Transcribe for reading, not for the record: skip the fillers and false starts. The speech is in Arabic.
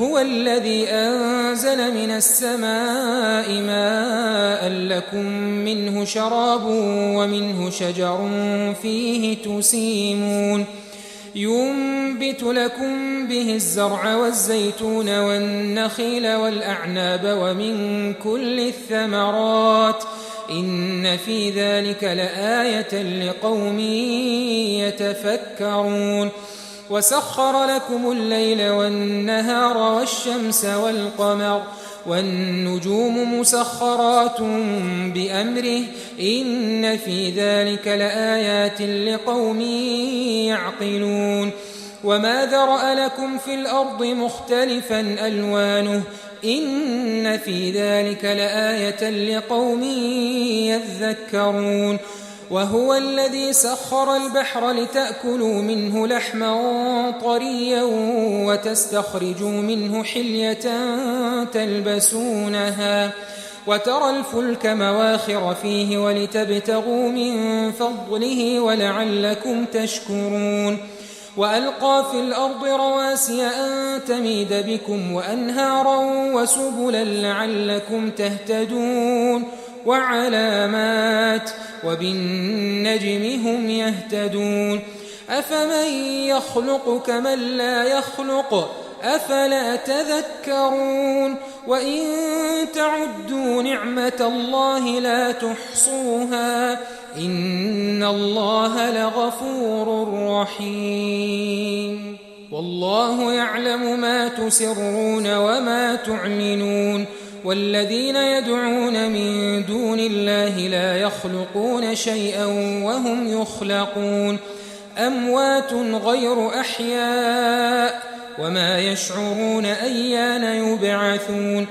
هو الذي أنزل من السماء ماء لكم منه شراب ومنه شجر فيه تسيمون ينبت لكم به الزرع والزيتون والنخيل والأعناب ومن كل الثمرات إن في ذلك لآية لقوم يتفكرون وسخر لكم الليل والنهار والشمس والقمر والنجوم مسخرات بأمره إن في ذلك لآيات لقوم يعقلون وما ذرأ لكم في الأرض مختلفا ألوانه إن في ذلك لآية لقوم يذكرون وهو الذي سخر البحر لتأكلوا منه لحما طريا وتستخرجوا منه حلية تلبسونها وترى الفلك مواخر فيه ولتبتغوا من فضله ولعلكم تشكرون وألقى في الأرض رواسي أن تميد بكم وأنهارا وسبلا لعلكم تهتدون وعلامات وبالنجم هم يهتدون أفمن يخلق كمن لا يخلق أفلا تذكرون وإن تعدوا نعمة الله لا تحصوها إن الله لغفور رحيم والله يعلم ما تسرون وما تعلنون والذين يدعون من دون الله لا يخلقون شيئا وهم يخلقون أموات غير أحياء وما يشعرون أيان يبعثون